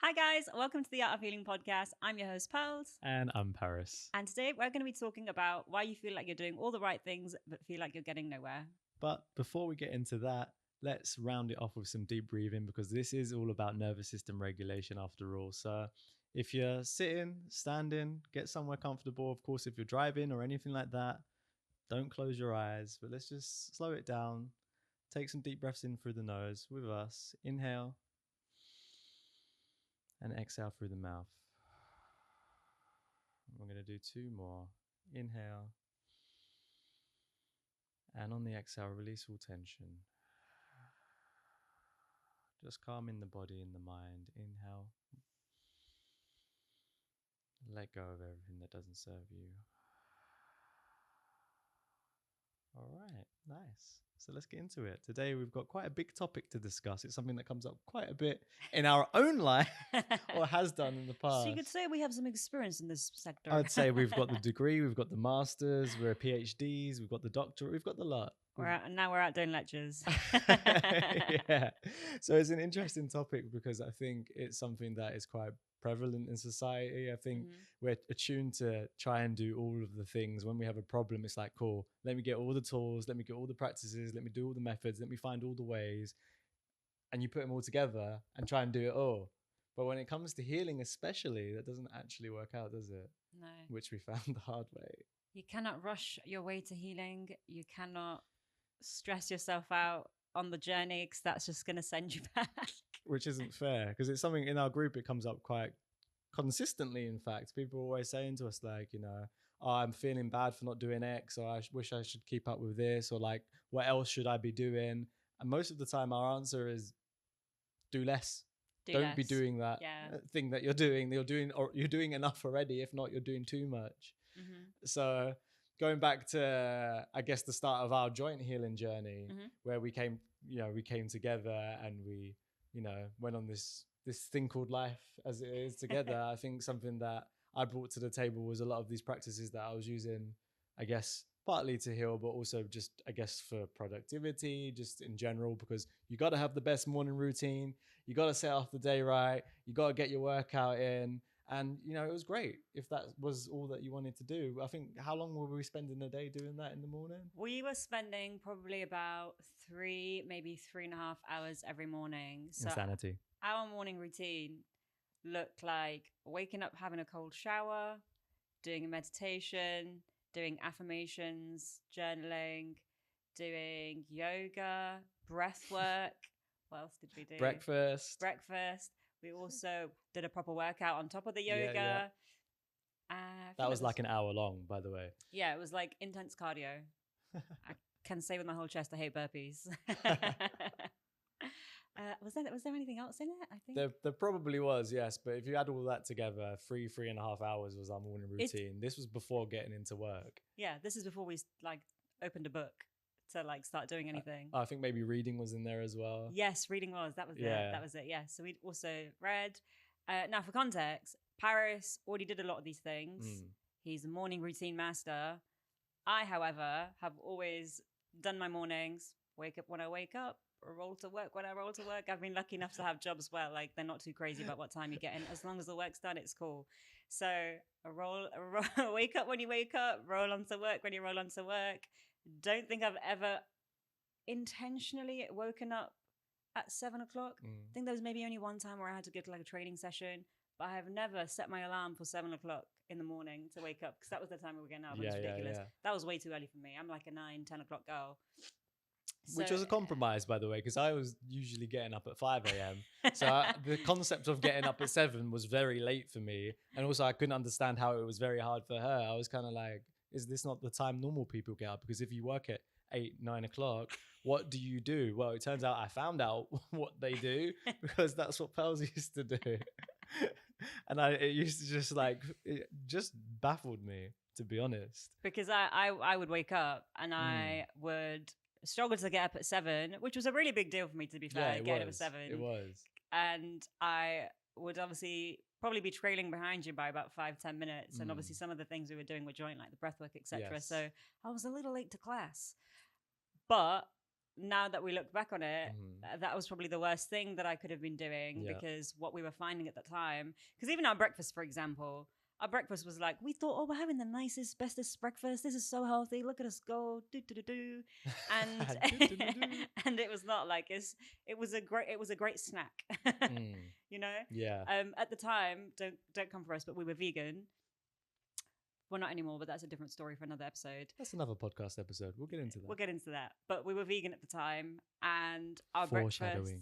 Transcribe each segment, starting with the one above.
Hi, guys. Welcome to the Art of Healing podcast. I'm your host, Pearls. And I'm Paris. And today we're going to be talking about why you feel like you're doing all the right things, but feel like you're getting nowhere. But before we get into that, let's round it off with some deep breathing because this is all about nervous system regulation after all. So if you're sitting, standing, get somewhere comfortable. Of course, if you're driving or anything like that, don't close your eyes. But let's just slow it down. Take some deep breaths in through the nose with us. Inhale and exhale through the mouth. We're going to do two more. Inhale. And on the exhale, release all tension. Just calming the body and the mind. Inhale. Let go of everything that doesn't serve you. All right, nice. So let's get into it. Today we've got quite a big topic to discuss. It's something that comes up quite a bit in our own life or has done in the past. So you could say we have some experience in this sector. I'd say we've got the degree, we've got the masters, we're PhDs, we've got the doctorate, we've got the lot. Now we're out doing lectures. Yeah. So it's an interesting topic because I think it's something that is quite prevalent in society. I think we're attuned to try and do all of the things. When we have a problem, it's like, cool, let me get all the tools, let me get all the practices, let me do all the methods, let me find all the ways. And you put them all together and try and do it all. But when it comes to healing especially, that doesn't actually work out, does it? No. Which we found the hard way. You cannot rush your way to healing. You cannot stress yourself out on the journey because that's just going to send you back. Which isn't fair because it's something in our group, it comes up quite consistently. In fact, people are always saying to us like, oh, I'm feeling bad for not doing X, or I wish I should keep up with this, or like, what else should I be doing? And most of the time our answer is do less. Don't be doing that thing that you're doing. You're doing enough already. If not, you're doing too much. So going back to, I guess, the start of our joint healing journey, where we came together and we, went on this thing called life as it is together. I think something that I brought to the table was a lot of these practices that I was using, I guess, partly to heal, but also just, I guess, for productivity, just in general, because you got to have the best morning routine. You got to set off the day right. You got to get your workout in. And, it was great if that was all that you wanted to do. I think, how long were we spending a day doing that in the morning? We were spending probably about 3, maybe 3.5 hours every morning. So Insanity. Our morning routine looked like waking up, having a cold shower, doing a meditation, doing affirmations, journaling, doing yoga, breath work. What else did we do? Breakfast. We also did a proper workout on top of the yoga. That was like an hour long, by the way. Yeah, it was like intense cardio. I can say with my whole chest, I hate burpees. Was there anything else in it? I think there probably was, yes. But if you add all that together, 3.5 hours was our morning routine. This was before getting into work. Yeah, this is before we opened a book to start doing anything. I think maybe reading was in there as well. Yes, reading was. That was it. That was it. Yeah. So we also read. Now, for context, Paris already did a lot of these things. He's a morning routine master. I, however, have always done my mornings. Wake up when I wake up. Roll to work when I roll to work. I've been lucky enough to have jobs where they're not too crazy about what time you get in. As long as the work's done, it's cool. So wake up when you wake up. Roll on to work when you roll on to work. Don't think I've ever intentionally woken up at 7 o'clock. I think there was maybe only one time where I had to go to a training session, but I have never set my alarm for 7 o'clock in the morning to wake up because that was the time we were getting up. It was ridiculous. Yeah. That was way too early for me. I'm like a 9, 10 o'clock girl. Which was a compromise, by the way, because I was usually getting up at 5 a.m. So the concept of getting up at 7 was very late for me. And also I couldn't understand how it was very hard for her. I was kind of like, is this not the time normal people get up? Because if you work at 8, 9 o'clock, what do you do? Well, it turns out I found out what they do because that's what Pels used to do. And it used to it just baffled me, to be honest. Because I would wake up and I would struggle to get up at 7, which was a really big deal for me, to be fair. Getting up at 7. It was. And I would obviously probably be trailing behind you by about 5-10 minutes. And obviously some of the things we were doing were joint, like the breathwork, etc. Yes. So I was a little late to class. But now that we look back on it, that was probably the worst thing that I could have been doing, because what we were finding at the time, because even our breakfast, for example, our breakfast was like, we thought, oh, we're having the nicest, bestest breakfast. This is so healthy. Look at us go, do do do do, and and it was not like it was a great snack, you know. Yeah. At the time, don't come for us, but we were vegan. Well, not anymore, but that's a different story for another episode. That's another podcast episode. We'll get into that. We'll get into that. But we were vegan at the time, and our breakfast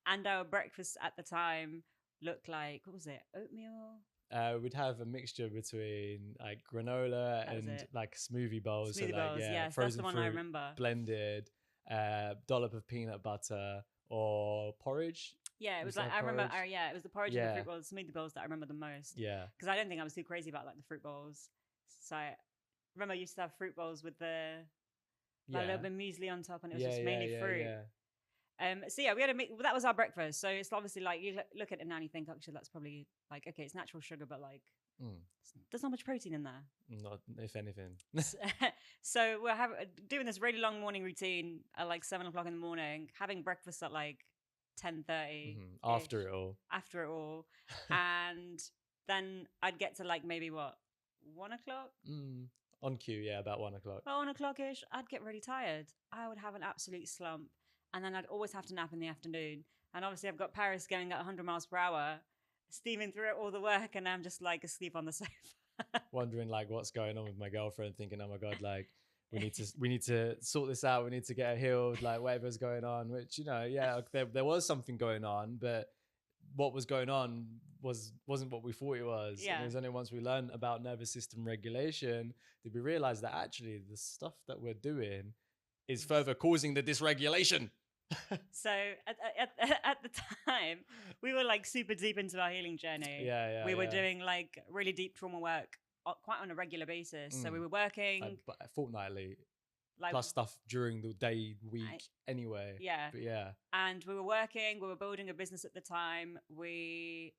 and our breakfast at the time looked like, what was it? Oatmeal. We'd have a mixture between like granola and like smoothie bowls. Smoothie bowls, yes, that's the one I remember. Blended, dollop of peanut butter or porridge. Yeah, it was like, I remember, it was the porridge and the fruit bowls, smoothie bowls that I remember the most. Yeah. Because I don't think I was too crazy about like the fruit bowls. So I remember I used to have fruit bowls with the like, a little bit of muesli on top, and it was just mainly fruit. So yeah, we had that was our breakfast. So it's obviously like, you look at it now and you think, actually, that's probably like, okay, it's natural sugar, but like, there's not much protein in there. Not, if anything. So we're doing this really long morning routine at like 7 o'clock in the morning, having breakfast at like 10:30 after it all, and then I'd get to like maybe 1 o'clock on cue, about 1 o'clock. Well, 1 o'clock-ish, I'd get really tired. I would have an absolute slump, and then I'd always have to nap in the afternoon. And obviously I've got Paris going at 100 miles per hour, steaming through all the work, and I'm just like asleep on the sofa, wondering like what's going on with my girlfriend, thinking, oh my god, like we need to sort this out, we need to get her healed, like whatever's going on, which, you know, there was something going on, but what was going on wasn't what we thought it was. And it was only once we learned about nervous system regulation did we realize that actually the stuff that we're doing is further causing the dysregulation. So at the time, we were like super deep into our healing journey. We were doing like really deep trauma work quite on a regular basis. So we were working fortnightly, like, plus stuff during the day, week anyway. And we were working, we were building a business at the time. We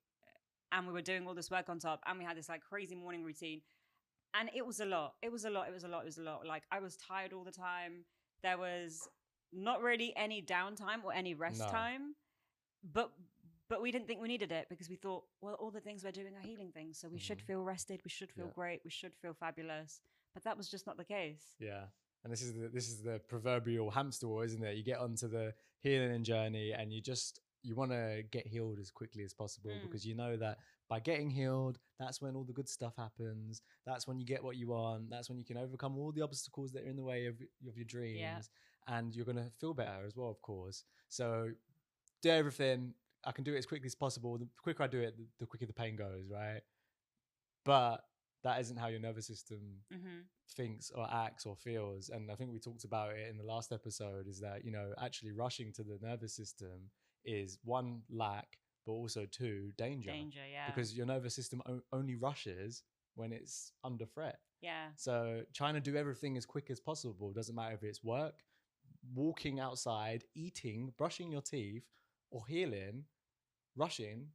were doing all this work on top, and we had this like crazy morning routine, and it was a lot. Like, I was tired all the time. There was not really any downtime or any rest time, but we didn't think we needed it, because we thought, well, all the things we're doing are healing things, so we should feel rested, we should feel great, we should feel fabulous. But that was just not the case. And this is the proverbial hamster wheel, isn't it? You get onto the healing journey, and you want to get healed as quickly as possible, because you know that by getting healed, that's when all the good stuff happens. That's when you get what you want. That's when you can overcome all the obstacles that are in the way of your dreams, and you're going to feel better as well, of course. So do everything. I can do it as quickly as possible. The quicker I do it, the quicker the pain goes, right? But that isn't how your nervous system thinks or acts or feels. And I think we talked about it in the last episode, is that, you know, actually rushing to the nervous system is 1, lack, but also 2, danger. Because your nervous system only rushes when it's under threat. So trying to do everything as quick as possible, doesn't matter if it's work, walking outside, eating, brushing your teeth, or healing, rushing,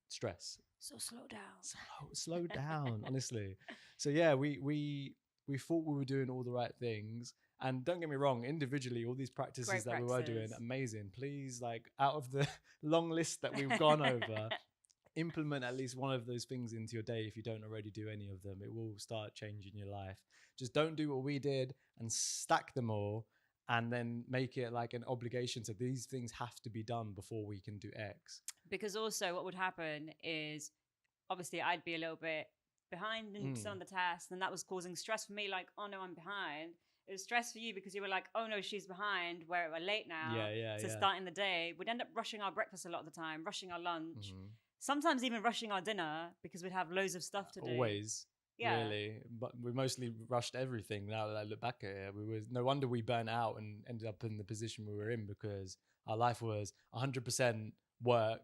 stress. So slow down. Slow down, honestly. So yeah, we thought we were doing all the right things. And don't get me wrong, individually, all these practices we were doing, amazing. Please, like, out of the long list that we've gone over, implement at least one of those things into your day if you don't already do any of them. It will start changing your life. Just don't do what we did and stack them all, and then make it like an obligation to these things have to be done before we can do X. Because also what would happen is, obviously I'd be a little bit behind in some of the tasks, and that was causing stress for me, like, oh no, I'm behind. It was stress for you because you were like, oh no, she's behind, we're late now to starting the day. We'd end up rushing our breakfast a lot of the time, rushing our lunch, sometimes even rushing our dinner, because we'd have loads of stuff to do. Always. Really, but we mostly rushed everything. Now that I look back at it, no wonder we burnt out and ended up in the position we were in, because our life was 100% work,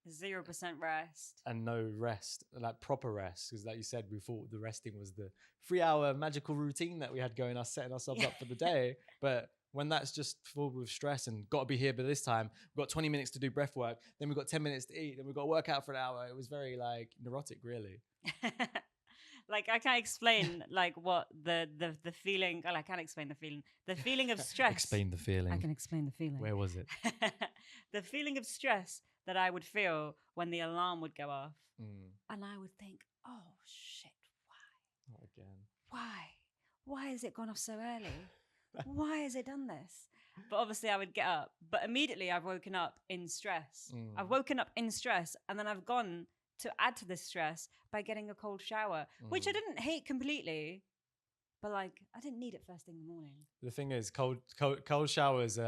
0% rest, and no rest, like proper rest. Because like you said, we thought the resting was the 3-hour magical routine that we had going, us setting ourselves up for the day. But when that's just full with stress and got to be here by this time, we've got 20 minutes to do breath work, then we've got 10 minutes to eat, then we've got to work out for an hour. It was very like neurotic, really. like I can't explain like what the feeling. Well, I can't explain the feeling. The feeling of stress. Explain the feeling. I can explain the feeling. Where was it? The feeling of stress that I would feel when the alarm would go off, and I would think, "Oh shit, why? Not again. Why has it gone off so early? Why has it done this?" But obviously, I would get up. But immediately, I've woken up in stress. I've woken up in stress, and then I've gone to add to this stress by getting a cold shower, which I didn't hate completely, but like I didn't need it first thing in the morning. The thing is, cold showers.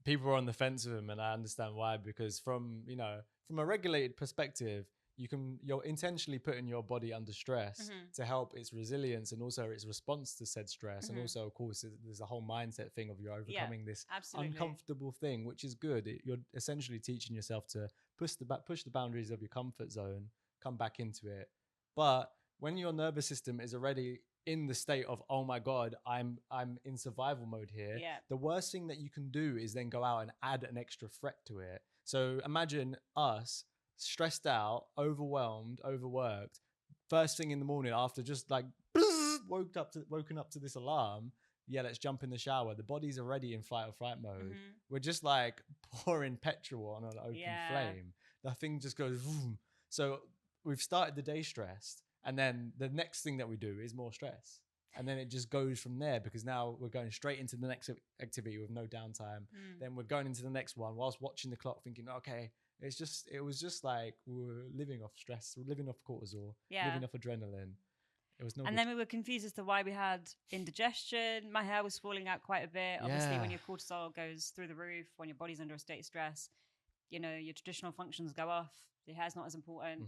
People are on the fence with them, and I understand why. Because from a regulated perspective, you're intentionally putting your body under stress to help its resilience and also its response to said stress. And also, of course, there's a whole mindset thing of you're overcoming this uncomfortable thing, which is good. You're essentially teaching yourself to push the boundaries of your comfort zone, come back into it. But when your nervous system is already in the state of, oh my God, I'm in survival mode here. Yeah. The worst thing that you can do is then go out and add an extra threat to it. So imagine us stressed out, overwhelmed, overworked, first thing in the morning after just like woken up to this alarm. Yeah, let's jump in the shower. The body's already in fight or flight mode. We're just like pouring petrol on an open flame. The thing just goes vroom. So we've started the day stressed, and then the next thing that we do is more stress. And then it just goes from there, because now we're going straight into the next activity with no downtime. Then we're going into the next one whilst watching the clock thinking, okay, it was just like we were living off stress, we're living off cortisol, living off adrenaline. It was no. And then we were confused as to why we had indigestion. My hair was falling out quite a bit. Obviously, when your cortisol goes through the roof, when your body's under a state of stress, your traditional functions go off. Your hair's not as important.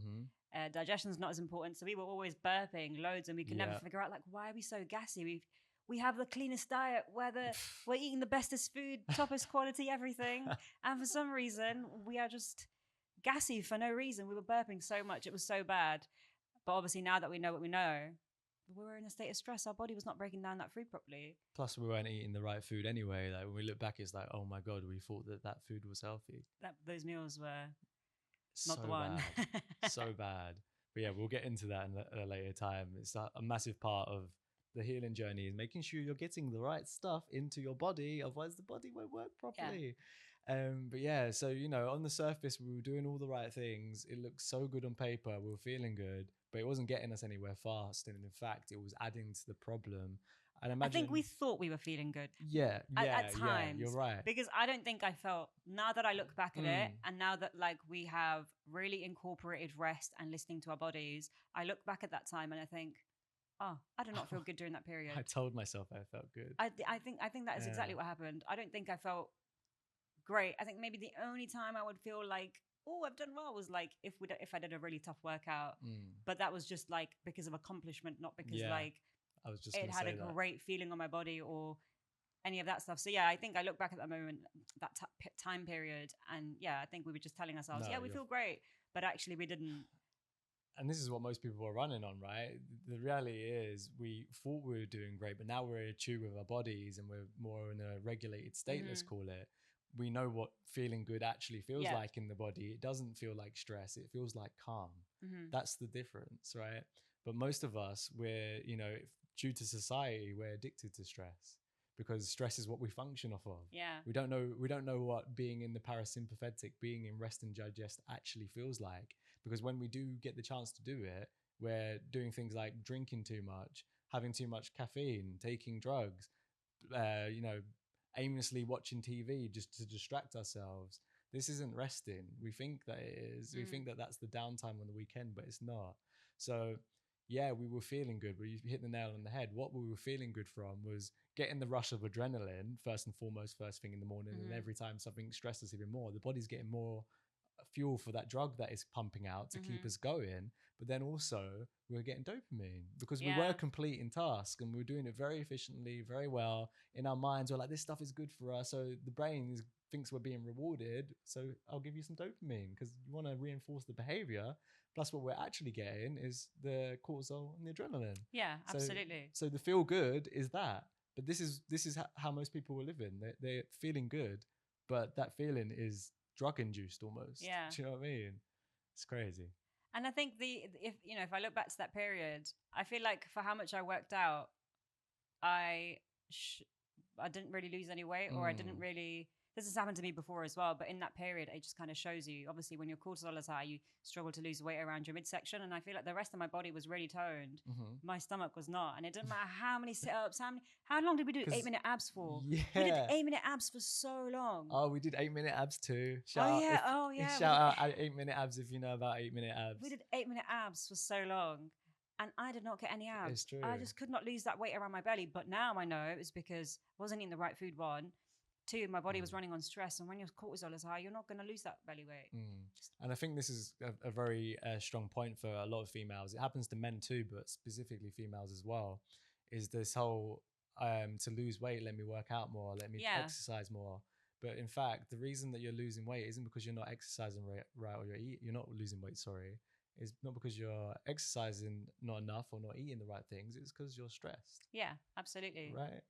Digestion's not as important. So we were always burping loads, and we could never figure out, like, why are we so gassy? We have the cleanest diet, we're eating the bestest food, toppest quality, everything. And for some reason, we are just gassy for no reason. We were burping so much. It was so bad. But obviously, now that we know what we know, we were in a state of stress. Our body was not breaking down that food properly. Plus, we weren't eating the right food anyway. Like when we look back, it's like, oh my God, we thought that food was healthy. Those meals were not so the one. Bad. So bad. But yeah, we'll get into that in a later time. It's a massive part of the healing journey is making sure you're getting the right stuff into your body. Otherwise, the body won't work properly. But yeah, so, on the surface, we were doing all the right things. It looked so good on paper. We were feeling good, but it wasn't getting us anywhere fast. And in fact, it was adding to the problem. And imagine, I think we thought we were feeling good. Yeah. At times. You're right. Because I don't think I felt, now that I look back at it, and now that like we have really incorporated rest and listening to our bodies, I look back at that time and I think, oh, I did not feel good during that period. I told myself I felt good. I think that is exactly what happened. I don't think I felt great. I think maybe the only time I would feel like, oh, I've done well, was like if I did a really tough workout. But that was just like because of accomplishment, not because like I was just it had a great feeling on my body or any of that stuff. So yeah, I think I look back at that moment, that time period, and I think we were just telling ourselves, we feel great, but actually we didn't. And this is what most people are running on, right? The reality is we thought we were doing great, but now we're in tune with our bodies and we're more in a regulated state, let's call it. We know what feeling good actually feels like in the body. It doesn't feel like stress. It feels like calm. That's the difference, right? But most of us, we're, due to society, we're addicted to stress because stress is what we function off of. Yeah. We don't know what being in the parasympathetic, being in rest and digest actually feels like. Because when we do get the chance to do it, we're doing things like drinking too much, having too much caffeine, taking drugs, aimlessly watching TV just to distract ourselves. This isn't resting. We think that it is. We think that that's the downtime on the weekend, but it's not. So yeah, we were feeling good. We hit the nail on the head. What we were feeling good from was getting the rush of adrenaline, first and foremost, first thing in the morning. And every time something stressed us even more, the body's getting more fuel for that drug that is pumping out to keep us going. But then also we were getting dopamine because we were completing tasks and we were doing it very efficiently, very well. In our minds, we're like, this stuff is good for us. So the brain thinks we're being rewarded. So I'll give you some dopamine because you want to reinforce the behavior. Plus what we're actually getting is the cortisol and the adrenaline. Yeah, absolutely. So the feel good is that. But this is how most people were living. They're feeling good, but that feeling is drug induced almost. Yeah. Do you know what I mean? It's crazy. And I think if I look back to that period, I feel like for how much I worked out, I didn't really lose any weight, or I didn't really. This has happened to me before as well, but in that period, it just kind of shows you. Obviously, when your cortisol is high, you struggle to lose weight around your midsection, and I feel like the rest of my body was really toned. My stomach was not, and it didn't matter how many sit-ups, how long did we do 8-minute abs for? Yeah, we did 8-minute abs for so long. Oh, we did 8-minute abs too. Shout out at 8-minute abs if you know about 8-minute abs. We did 8-minute abs for so long. And I did not get any abs. It's true. I just could not lose that weight around my belly. But now I know it was because I wasn't eating the right food, 1. 2, my body was running on stress. And when your cortisol is high, you're not going to lose that belly weight. And I think this is a very strong point for a lot of females. It happens to men too, but specifically females as well, is this whole to lose weight, let me work out more, let me exercise more. But in fact, the reason that you're losing weight isn't because you're not exercising right, or you're not losing weight, sorry. It's not because you're exercising not enough or not eating the right things. It's because you're stressed. Yeah, absolutely. Right.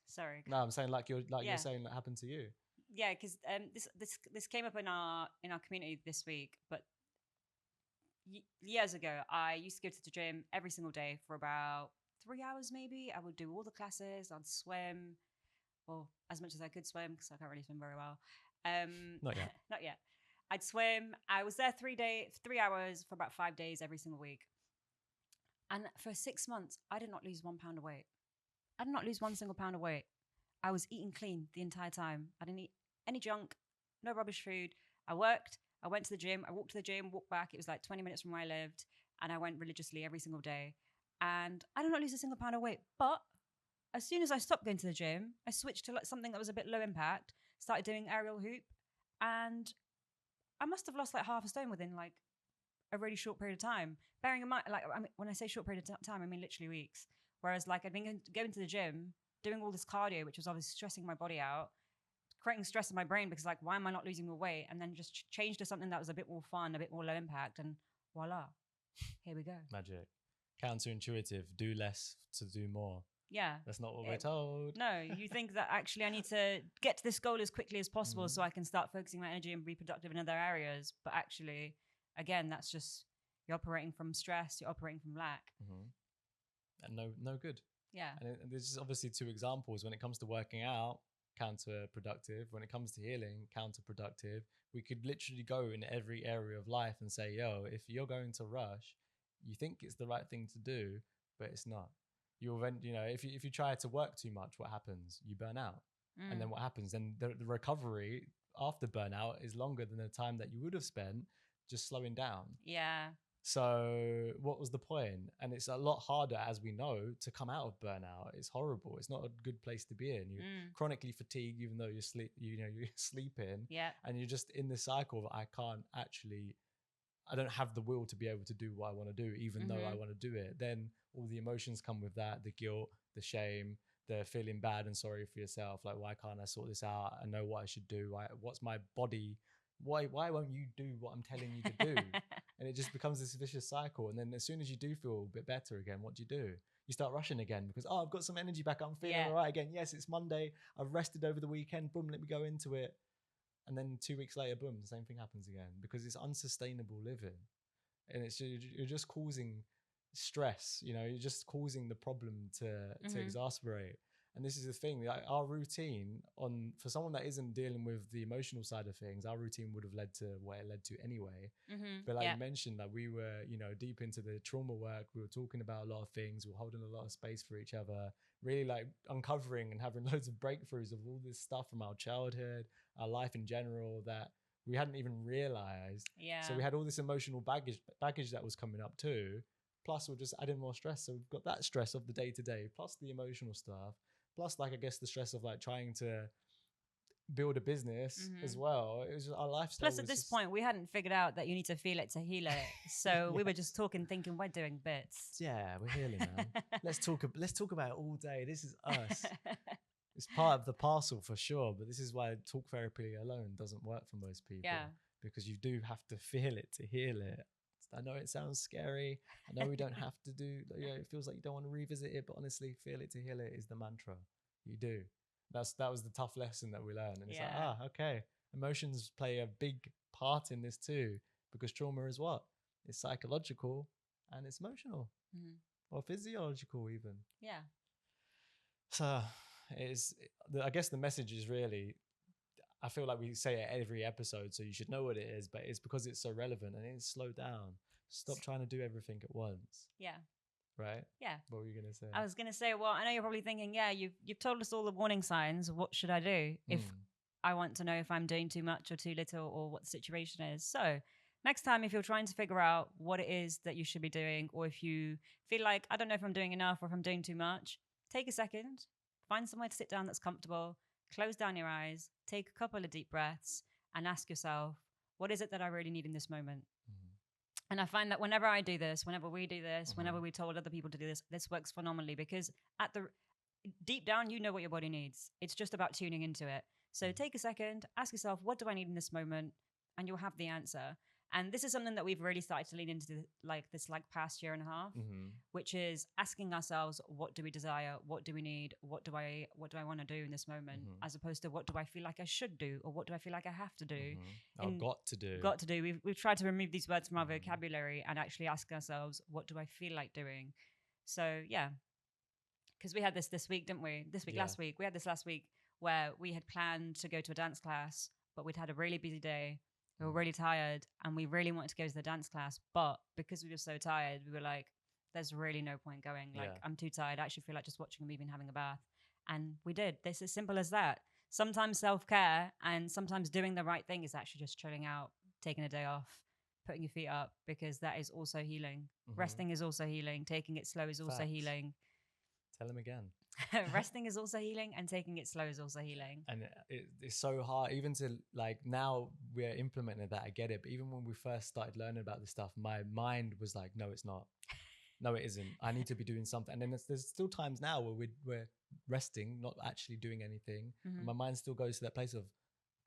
Sorry. No, I'm saying you're saying that happened to you. Yeah, because this came up in our community this week. But years ago, I used to go to the gym every single day for about 3 hours, maybe. I would do all the classes. I'd swim, or as much as I could swim, because I can't really swim very well. Not yet. Not yet. I'd swim. I was there 3 hours for about 5 days every single week. And for 6 months, I did not lose 1 pound of weight. I did not lose 1 single pound of weight. I was eating clean the entire time. I didn't eat any junk, no rubbish food. I worked. I went to the gym. I walked to the gym, walked back. It was like 20 minutes from where I lived. And I went religiously every single day. And I did not lose a single pound of weight. But as soon as I stopped going to the gym, I switched to something that was a bit low impact, started doing aerial hoop. And I must have lost like half a stone within like a really short period of time. Bearing in mind, when I say short period of time, I mean literally weeks. Whereas like I'd been going to the gym, doing all this cardio, which was obviously stressing my body out, creating stress in my brain because like, why am I not losing more weight? And then just change to something that was a bit more fun, a bit more low impact, and voila, here we go. Magic. Counterintuitive. Do less to do more. Yeah. That's not what we're told. No, you think that actually I need to get to this goal as quickly as possible so I can start focusing my energy and be productive in other areas. But actually, again, that's just, you're operating from stress, you're operating from lack. And no good. Yeah. And there's obviously 2 examples. When it comes to working out, counterproductive. When it comes to healing, counterproductive. We could literally go in every area of life and say, yo, if you're going to rush, you think it's the right thing to do, but it's not. If you try to work too much, what happens? You burn out. And then what happens? Then the recovery after burnout is longer than the time that you would have spent just slowing down. Yeah. So what was the point? And it's a lot harder, as we know, to come out of burnout. It's horrible. It's not a good place to be in. You're chronically fatigued, even though you're sleeping. Yeah. And you're just in this cycle of I don't have the will to be able to do what I want to do, even though I want to do it. Then all the emotions come with that, the guilt, the shame, the feeling bad and sorry for yourself. Like, why can't I sort this out? I know what I should do. What's my body? Why won't you do what I'm telling you to do? And it just becomes this vicious cycle. And then as soon as you do feel a bit better again, what do? You start rushing again because, I've got some energy back. I'm feeling all right again. Yes, it's Monday. I've rested over the weekend. Boom, let me go into it. And then 2 weeks later, boom, the same thing happens again because it's unsustainable living. And you're just causing stress, you're just causing the problem to exacerbate. And this is the thing, like our routine for someone that isn't dealing with the emotional side of things, our routine would have led to what it led to anyway. But like you mentioned, like we were, deep into the trauma work. We were talking about a lot of things. We were holding a lot of space for each other, really like uncovering and having loads of breakthroughs of all this stuff from our childhood, our life in general that we hadn't even realized. Yeah. So we had all this emotional baggage that was coming up too. Plus we're just adding more stress. So we've got that stress of the day to day, plus the emotional stuff. Plus, like, I guess the stress of like trying to build a business as well. It was just our lifestyle. Plus, at this point, we hadn't figured out that you need to feel it to heal it. So we were just talking, thinking we're doing bits. Yeah, we're healing, man. Let's talk about it all day. This is us. It's part of the parcel for sure. But this is why talk therapy alone doesn't work for most people. Yeah. Because you do have to feel it to heal it. I know it sounds scary. I know we don't have to do, it feels like you don't want to revisit it, but honestly, feel it to heal it is the mantra. You do. That was the tough lesson that we learned. And it's like, okay, emotions play a big part in this too. because trauma is what? It's psychological and it's emotional or physiological even. Yeah. So I guess the message is really, I feel like we say it every episode, so you should know what it is, but it's because it's so relevant, and it's slow down. Stop trying to do everything at once. Yeah. Right? Yeah. What were you going to say? I was going to say, well, I know you're probably thinking, yeah, you've told us all the warning signs. What should I do if I want to know if I'm doing too much or too little or what the situation is? So next time, if you're trying to figure out what it is that you should be doing, or if you feel like, I don't know if I'm doing enough or if I'm doing too much, take a second, find somewhere to sit down that's comfortable, close down your eyes, take a couple of deep breaths, and ask yourself, what is it that I really need in this moment? And I find that whenever I do this, whenever we do this, whenever we told other people to do this, this works phenomenally, because at the deep down, you know what your body needs. It's just about tuning into it. So take a second, ask yourself, what do I need in this moment? And you'll have the answer. And this is something that we've really started to lean into this past year and a half, which is asking ourselves, what do we desire? What do we need? What do I want to do in this moment? As opposed to what do I feel like I should do? Or what do I feel like I have to do? Got to do. Got to do. We've tried to remove these words from our vocabulary and actually ask ourselves, what do I feel like doing? So yeah, because we had this week, didn't we? Last week. We had this last week where we had planned to go to a dance class, but we'd had a really busy day. We were really tired and we really wanted to go to the dance class. But because we were so tired, we were like, there's really no point going. I'm too tired. I actually feel like just watching a movie and having a bath. And we did. This is as simple as that. Sometimes self-care and sometimes doing the right thing is actually just chilling out, taking a day off, putting your feet up, because that is also healing. Resting is also healing. Taking it slow is also healing. Tell them again. Resting is also healing, and taking it slow is also healing. And it's so hard, even to now we're implementing that. I get it, but even when we first started learning about this stuff, my mind was like, no, it's not. No, it isn't. I need to be doing something. And then there's still times now where we're resting, not actually doing anything. And my mind still goes to that place of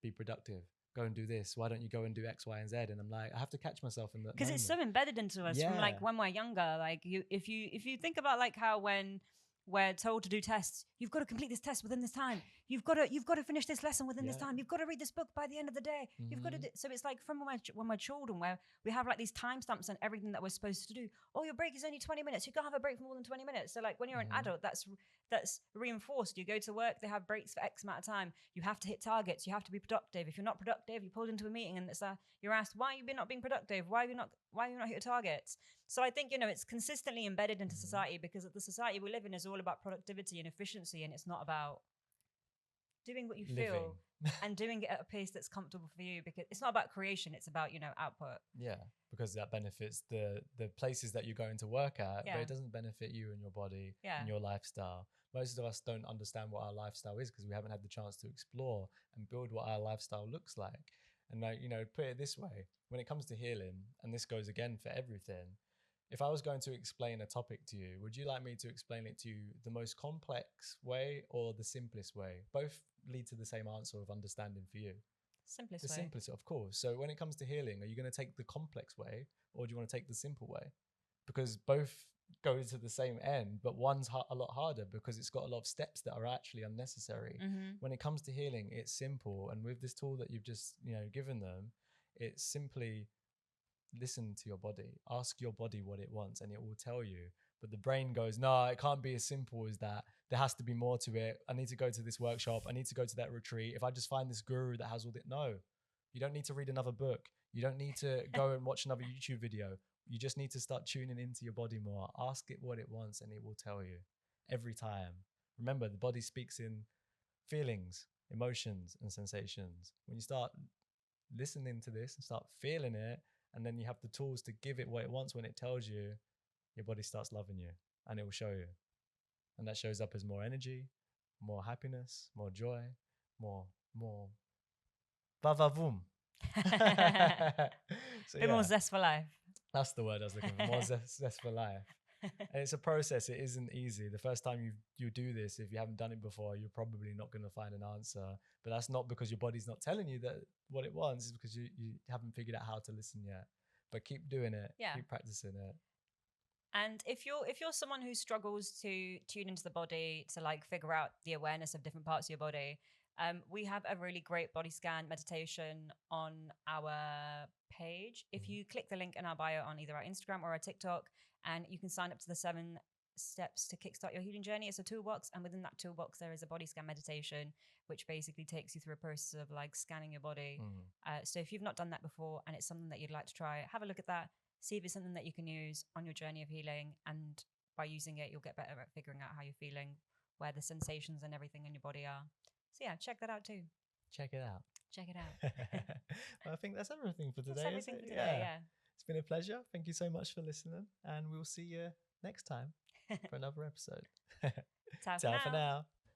be productive. Go and do this. Why don't you go and do X, Y, and Z? And I'm like, I have to catch myself in that. Because it's so embedded into us from when we're younger. If you think about how when we're told to do tests, you've got to complete this test within this time. You've got to finish this lesson within this time. You've got to read this book by the end of the day. You've got to do, so it's like from when we're children, where we have these timestamps and everything that we're supposed to do. Oh, your break is only 20 minutes. You can't have a break for more than 20 minutes. So when you're an adult, that's reinforced. You go to work, they have breaks for X amount of time. You have to hit targets. You have to be productive. If you're not productive, you're pulled into a meeting and you're asked, why have you not being productive? Why have you not hit your targets? So I think, it's consistently embedded into society, because the society we live in is all about productivity and efficiency, and it's not about doing what you feel and doing it at a pace that's comfortable for you, because it's not about creation, it's about, output. Yeah, because that benefits the places that you're going to work at, but it doesn't benefit you and your body and your lifestyle. Most of us don't understand what our lifestyle is because we haven't had the chance to explore and build what our lifestyle looks like. And put it this way, when it comes to healing, and this goes again for everything, if I was going to explain a topic to you, would you like me to explain it to you the most complex way or the simplest way? Both lead to the same answer of understanding for you. Simplest way. The simplest, of course. So when it comes to healing, are you going to take the complex way or do you want to take the simple way? Because both go to the same end, but one's a lot harder because it's got a lot of steps that are actually unnecessary. When it comes to healing, it's simple. And with this tool that you've just, given them, it's simply listen to your body, ask your body what it wants, and it will tell you. But the brain goes, no, it can't be as simple as that. There has to be more to it. I need to go to this workshop. I need to go to that retreat. If I just find this guru that has all that, no, you don't need to read another book. You don't need to go and watch another YouTube video. You just need to start tuning into your body more. Ask it what it wants and it will tell you every time. Remember, the body speaks in feelings, emotions, and sensations. When you start listening to this and start feeling it, and then you have the tools to give it what it wants when it tells you, your body starts loving you and it will show you. And that shows up as more energy, more happiness, more joy, more va-va-voom. Bit more zest for life. That's the word I was looking for, more zest for life. And it's a process. It isn't easy. The first time you do this, if you haven't done it before, you're probably not going to find an answer. But that's not because your body's not telling you that what it wants. It's because you haven't figured out how to listen yet. But keep doing it. Yeah. Keep practicing it. And if you're someone who struggles to tune into the body, to figure out the awareness of different parts of your body, we have a really great body scan meditation on our page. page. If you click the link in our bio on either our Instagram or our TikTok, and you can sign up to the 7 steps to kickstart your healing journey. It's a toolbox, and within that toolbox there is a body scan meditation, which basically takes you through a process of like scanning your body. So if you've not done that before and it's something that you'd like to try, have a look at that, see if it's something that you can use on your journey of healing, and by using it you'll get better at figuring out how you're feeling, where the sensations and everything in your body are. So yeah, check that out too. Check it out. Well, I think that's everything for today. That's everything for today, yeah. It's been a pleasure. Thank you so much for listening, and we'll see you next time for another episode. Ciao for now.